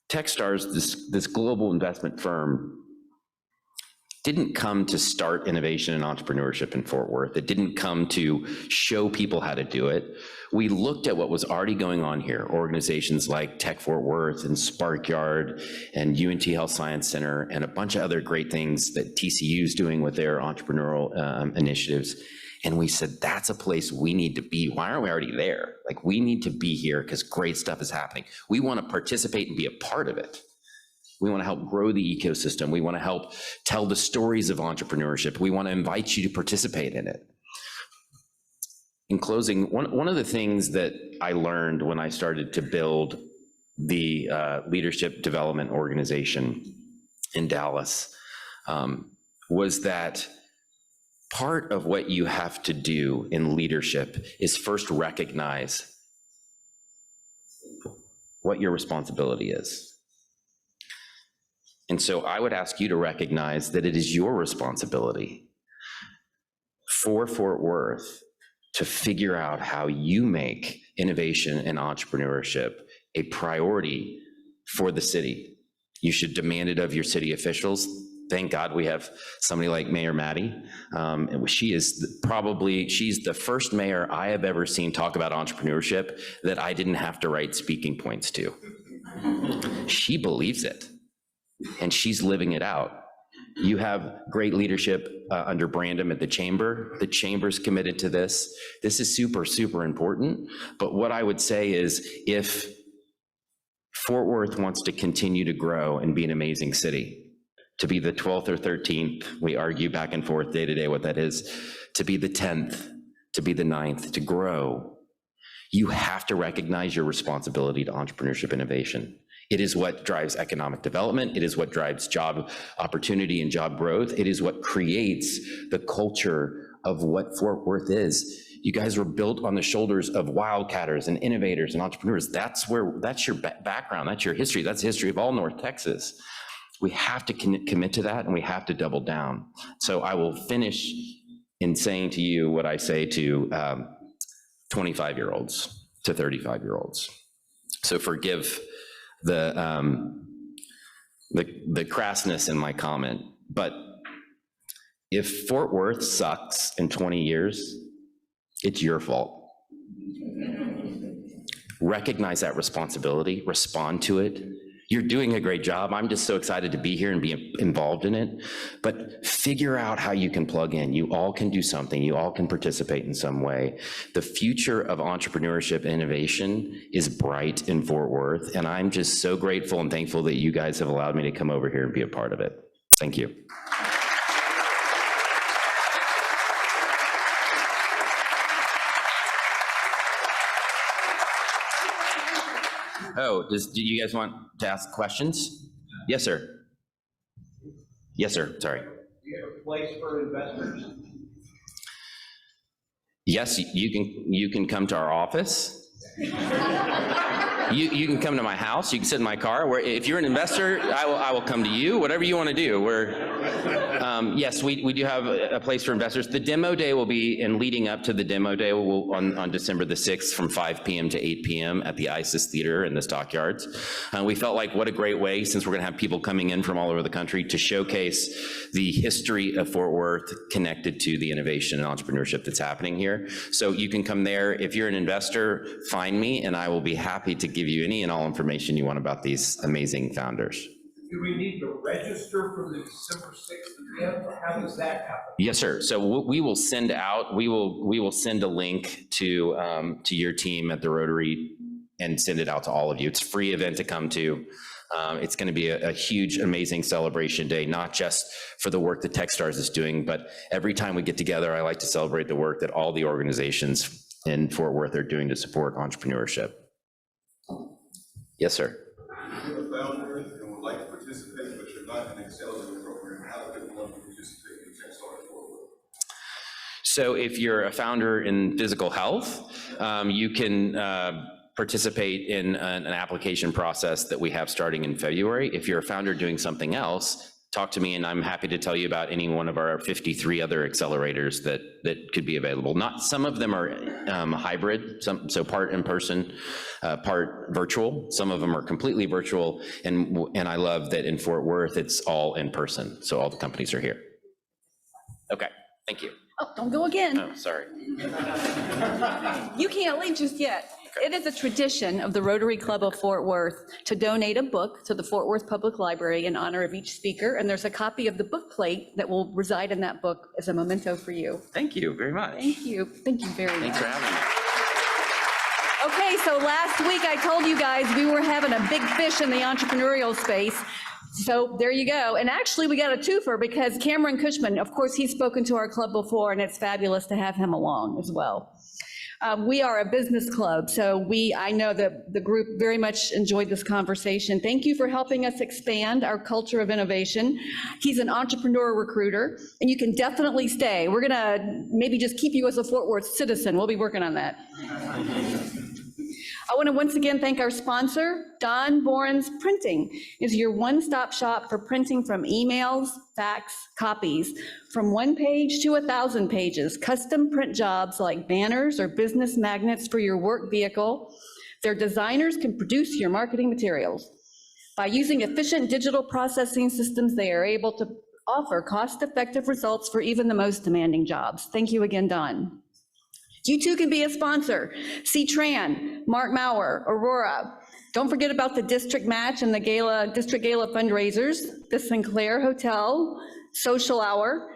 Techstars, this global investment firm, didn't come to start innovation and entrepreneurship in Fort Worth. It didn't come to show people how to do it. We looked at what was already going on here. Organizations like Tech Fort Worth and Sparkyard and UNT Health Science Center and a bunch of other great things that TCU is doing with their entrepreneurial initiatives. And we said, that's a place we need to be. Why aren't we already there? Like, we need to be here because great stuff is happening. We want to participate and be a part of it. We want to help grow the ecosystem. We want to help tell the stories of entrepreneurship. We want to invite you to participate in it. In closing, one of the things that I learned when I started to build the leadership development organization in Dallas was that part of what you have to do in leadership is first recognize what your responsibility is. And so I would ask you to recognize that it is your responsibility for Fort Worth to figure out how you make innovation and entrepreneurship a priority for the city. You should demand it of your city officials. Thank God we have somebody like Mayor Maddie. She's the first mayor I have ever seen talk about entrepreneurship that I didn't have to write speaking points to. She believes it, and she's living it out. You have great leadership under Brandon at the chamber. The chamber's committed to this. This is super, super important. But what I would say is, if Fort Worth wants to continue to grow and be an amazing city, to be the 12th or 13th, we argue back and forth day to day what that is, to be the 10th, to be the 9th, to grow, you have to recognize your responsibility to entrepreneurship innovation. It is what drives economic development. It is what drives job opportunity and job growth. It is what creates the culture of what Fort Worth is. You guys were built on the shoulders of wildcatters and innovators and entrepreneurs. That's your background, that's your history, that's the history of all North Texas. We have to commit to that, and we have to double down. So I will finish in saying to you what I say to 25-year-olds, to 35-year-olds. So forgive the crassness in my comment, but if Fort Worth sucks in 20 years, it's your fault. Recognize that responsibility, respond to it. You're doing a great job. I'm just so excited to be here and be involved in it. But figure out how you can plug in. You all can do something. You all can participate in some way. The future of entrepreneurship and innovation is bright in Fort Worth. And I'm just so grateful and thankful that you guys have allowed me to come over here and be a part of it. Thank you. Oh, do you guys want to ask questions? Yes, sir. Yes, sir. Sorry. Do you have a place for investors? Yes, you can come to our office. You can come to my house, you can sit in my car, where if you're an investor, I will come to you, whatever you want to do. Yes, we do have a place for investors. The demo day will be, and leading up to the demo day, on December the 6th from 5 p.m. to 8 p.m. at the ISIS Theater in the Stockyards. We felt like what a great way, since we're going to have people coming in from all over the country, to showcase the history of Fort Worth connected to the innovation and entrepreneurship that's happening here. So you can come there. If you're an investor, find me, and I will be happy to give you any and all information you want about these amazing founders. Do we need to register for the December 6th event? How does that happen? Yes, sir. So we will send out, we will send a link to your team at the Rotary and send it out to all of you. It's a free event to come to. It's going to be a huge, amazing celebration day, not just for the work that Techstars is doing, but every time we get together, I like to celebrate the work that all the organizations in Fort Worth are doing to support entrepreneurship. Yes, sir. If you're a founder and would like to participate, but you're not in the accelerator program, how do people want to participate in Techstars Fort Worth? So if you're a founder in physical health, you can participate in an application process that we have starting in February. If you're a founder doing something else, talk to me and I'm happy to tell you about any one of our 53 other accelerators that could be available. Not, some of them are hybrid, so part in person, part virtual. Some of them are completely virtual, and I love that in Fort Worth, it's all in person. So all the companies are here. Okay, thank you. Oh, don't go again. Oh, sorry. You can't leave just yet. It is a tradition of the Rotary Club of Fort Worth to donate a book to the Fort Worth Public Library in honor of each speaker, and there's a copy of the book plate that will reside in that book as a memento for you. Thank you very much. Thank you. Thank you very much. Thanks for having me. Okay, so last week I told you guys we were having a big fish in the entrepreneurial space. So there you go. And actually we got a twofer because Cameron Cushman, of course, he's spoken to our club before, and it's fabulous to have him along as well. We are a business club, so I know that the group very much enjoyed this conversation. Thank you for helping us expand our culture of innovation. He's an entrepreneur recruiter, and you can definitely stay. We're gonna maybe just keep you as a Fort Worth citizen. We'll be working on that. I want to once again thank our sponsor, Don Boren's Printing is your one-stop shop for printing from emails, fax, copies, from 1 page to 1,000 pages, custom print jobs like banners or business magnets for your work vehicle. Their designers can produce your marketing materials. By using efficient digital processing systems, they are able to offer cost-effective results for even the most demanding jobs. Thank you again, Don. You too can be a sponsor. C-Tran, Mark Maurer, Aurora. Don't forget about the district match and the district gala fundraisers, the Sinclair Hotel, Social Hour,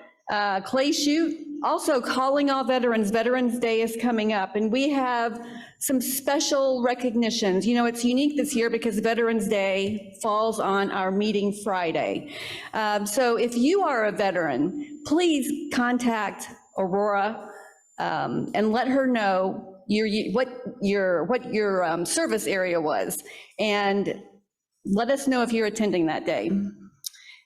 Clay Shoot. Also calling all veterans. Veterans Day is coming up, and we have some special recognitions. You know, it's unique this year because Veterans Day falls on our meeting Friday. So if you are a veteran, please contact Aurora and let her know what your service area was, and let us know if you're attending that day.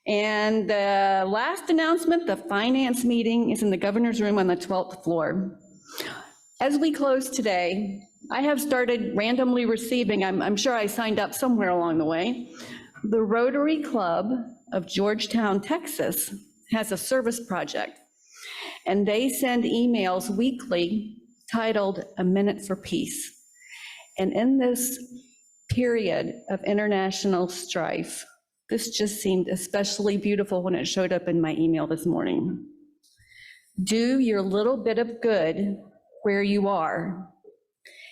And the last announcement, the finance meeting is in the governor's room on the 12th floor. As we close today, I have started randomly receiving, I'm sure I signed up somewhere along the way, the Rotary Club of Georgetown, Texas has a service project. And they send emails weekly titled A Minute for Peace. And in this period of international strife, this just seemed especially beautiful when it showed up in my email this morning. Do your little bit of good where you are.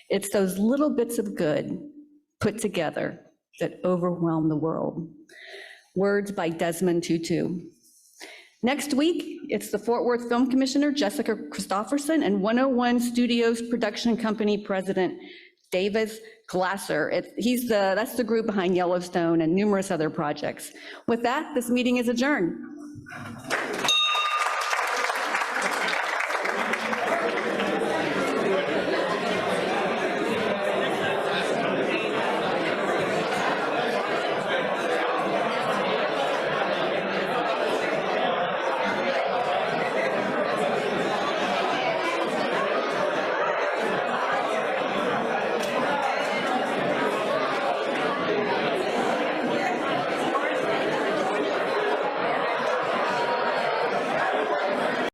It's those little bits of good put together that overwhelm the world. Words by Desmond Tutu. Next week, it's the Fort Worth Film Commissioner, Jessica Christopherson, and 101 Studios Production Company President, Davis Glasser. That's the group behind Yellowstone and numerous other projects. With that, this meeting is adjourned.